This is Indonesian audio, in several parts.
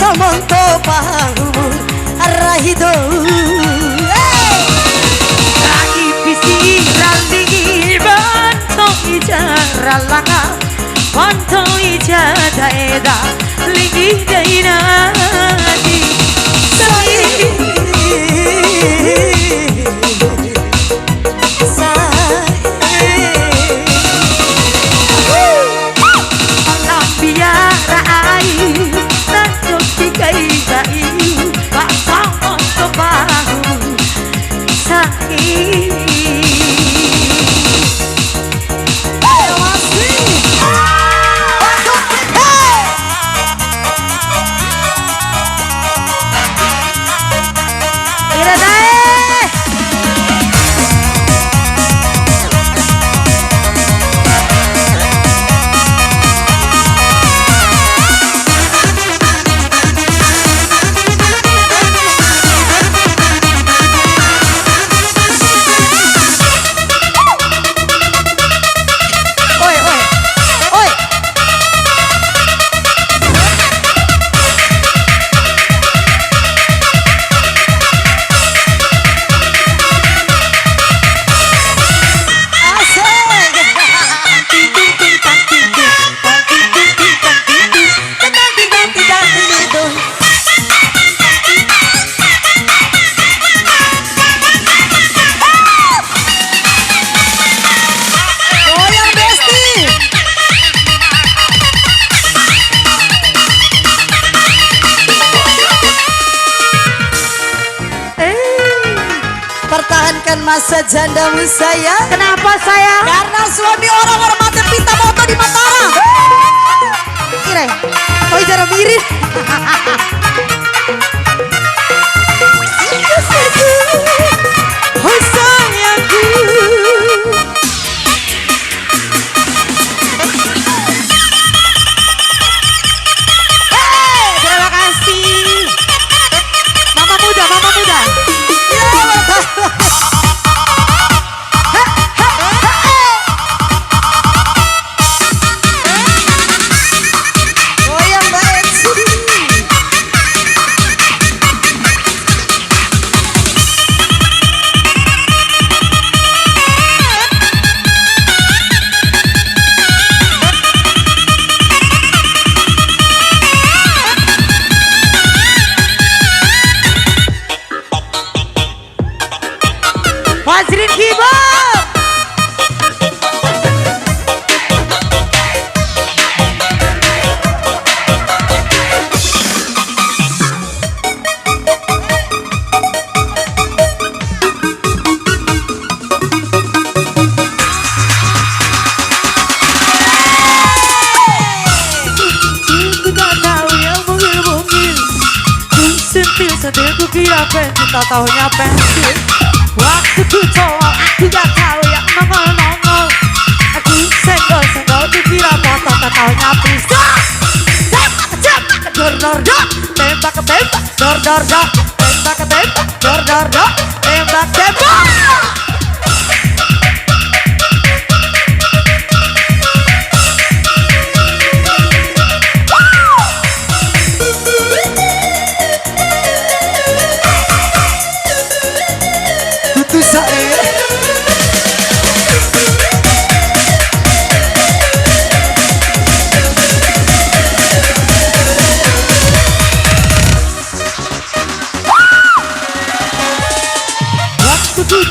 monto pahu rahido lagi visi randingi banto ijara langa banto ijada eda ligi gaina di pertahankan masa jandamu sayang. Kenapa sayang? Karena suami orang hormati pita moto di Mataram. Kira, kau jarang mirin. Oh sayangku. Terima kasih. Mama muda, mama muda. Wazrin Kibo sentil ku kira pensil, tak tahunya pensil. Waktu ku cowok, aku gak tahu yang nongol-nongol. Aku senggol-senggol, ku kira motor, tak tahunya pisau. Tembak, dor dor dor, tembak tembak, dor dor dor, tembak tembak, dor dor dor, tembak tembak.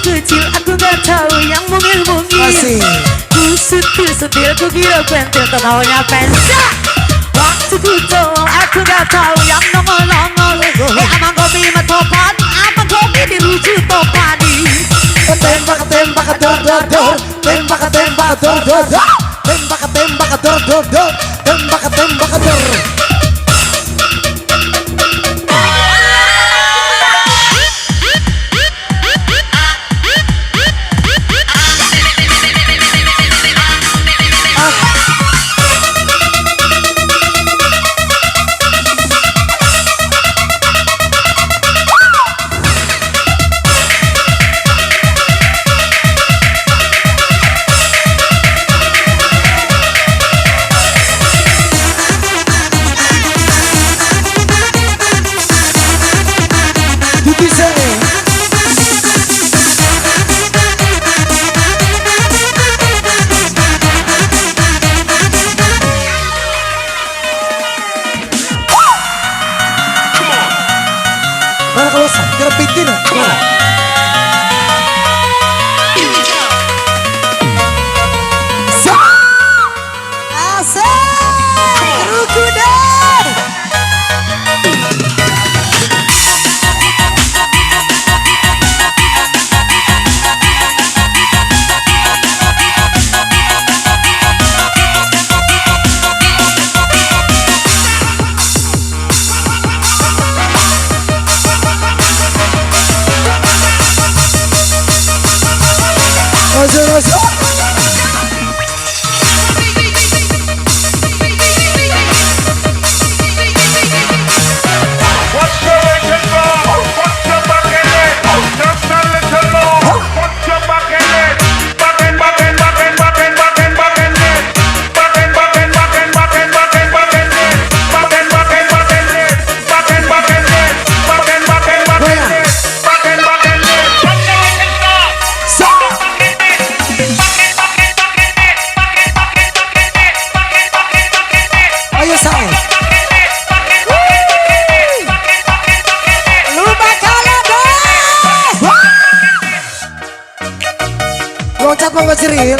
Kecil aku gak tahu yang mungil-mungil. Ku sentil-sentil ku kira pentil, tak tahunya pensil. Waktu ku cowok aku gak tahu yang nongol-nongol. Amang kopi metopan, amang kopi dirujuk topani. Tembak tembak dor dor dor, tembak tembak dor dor dor, tembak tembak dor dor dor, tembak tembak dor. kecil.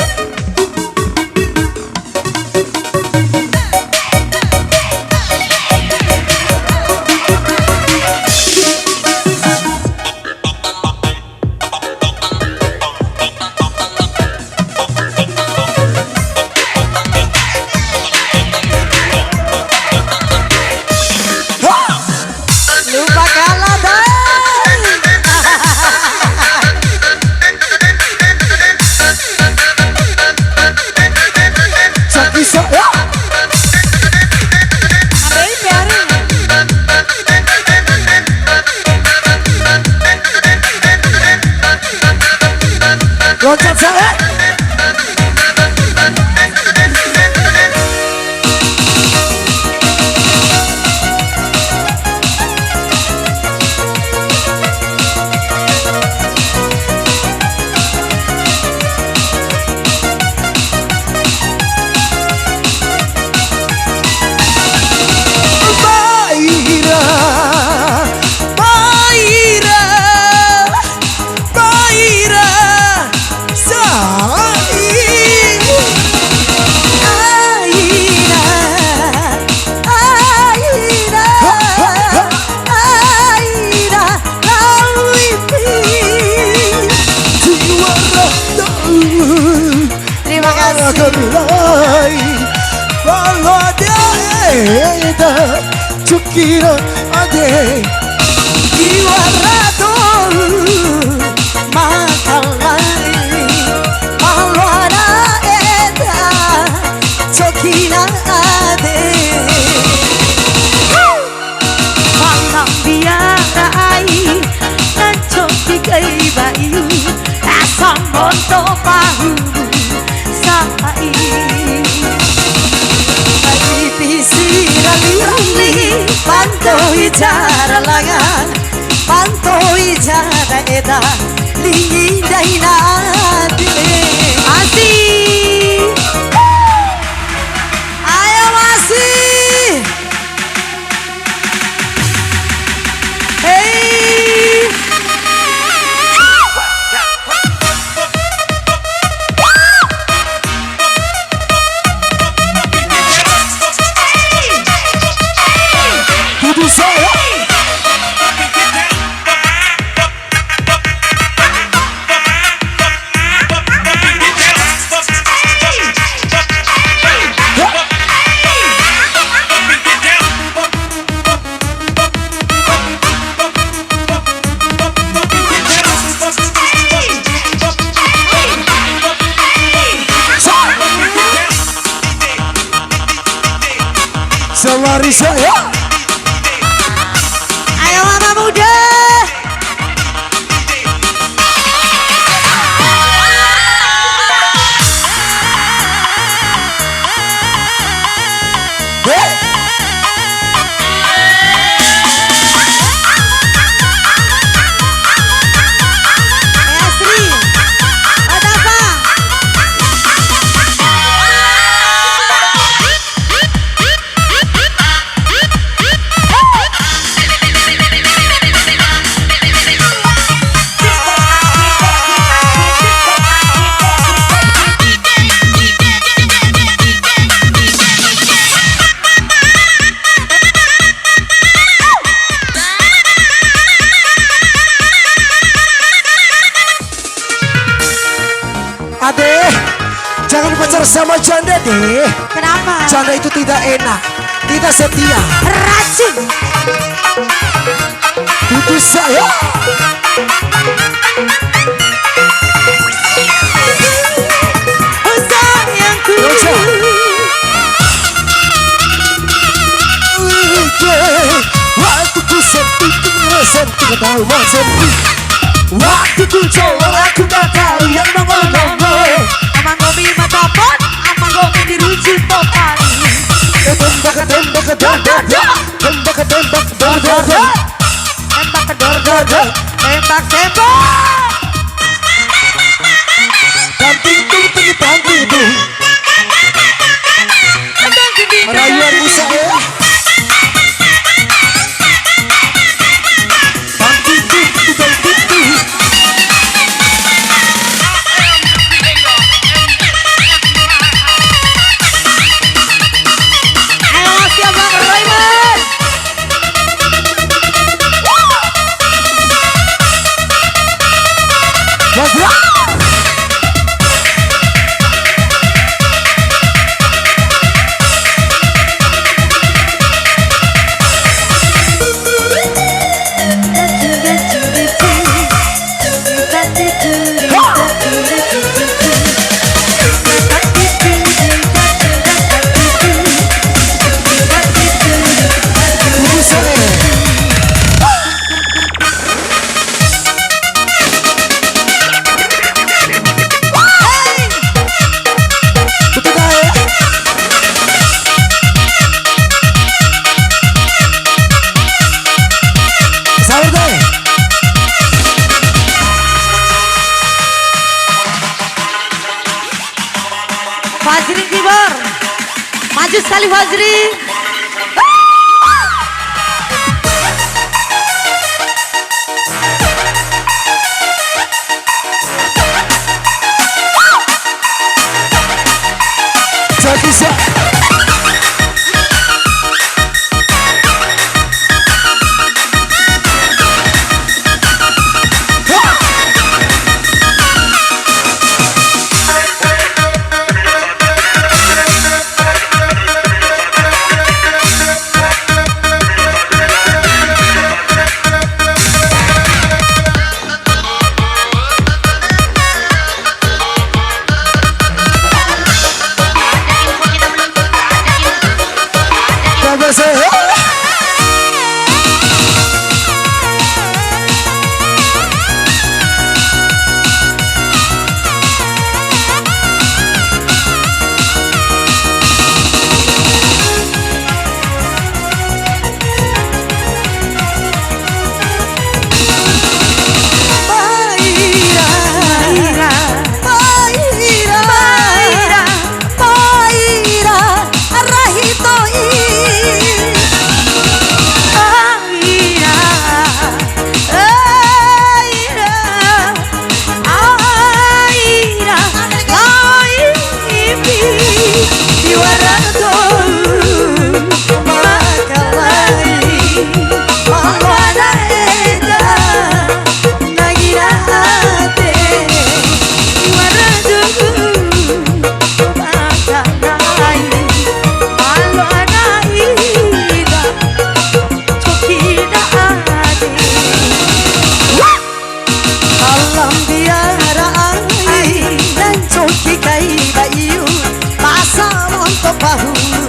Lupakanlah deh. Saki saya. Ambil biarin. Loncat saya. Baira, Baira, Baira, Sai. Aira, Aira, Aira, Lawipi. Jiwa rata. Terima kasih. Kelai kalau dia ada cukiran ade Jiwa ratu makalai kalau ada eta cokina ade malam biara ai dan coki kai bayu asam bonto pahu sai pisira lirali pantoi cara langan pantoi cara eta linda inatile masih ayo masih hey tuduh saya. Sewari saya. ayo mama muda Asri ada apa Ade, jangan pacar sama janda deh. kenapa Janda itu tidak enak, tidak setia. racun Tuduh saya. oh sayangku Roja. Waktuku sentuh ketawa sentuh. Waktuku cowok aku gak tahu yang nongol-nongol. amang gomi matapon amang gomi dirujuk topan Tembak tembak tembak tembak tembak tembak tembak kedor dor tembak tembak Tanting tung tung tanting tung. Rayuan Musa ya. Tanting tung tung tanting tung. Fajri keyboard. Maju sekali Fajri. Jakisha. Bahu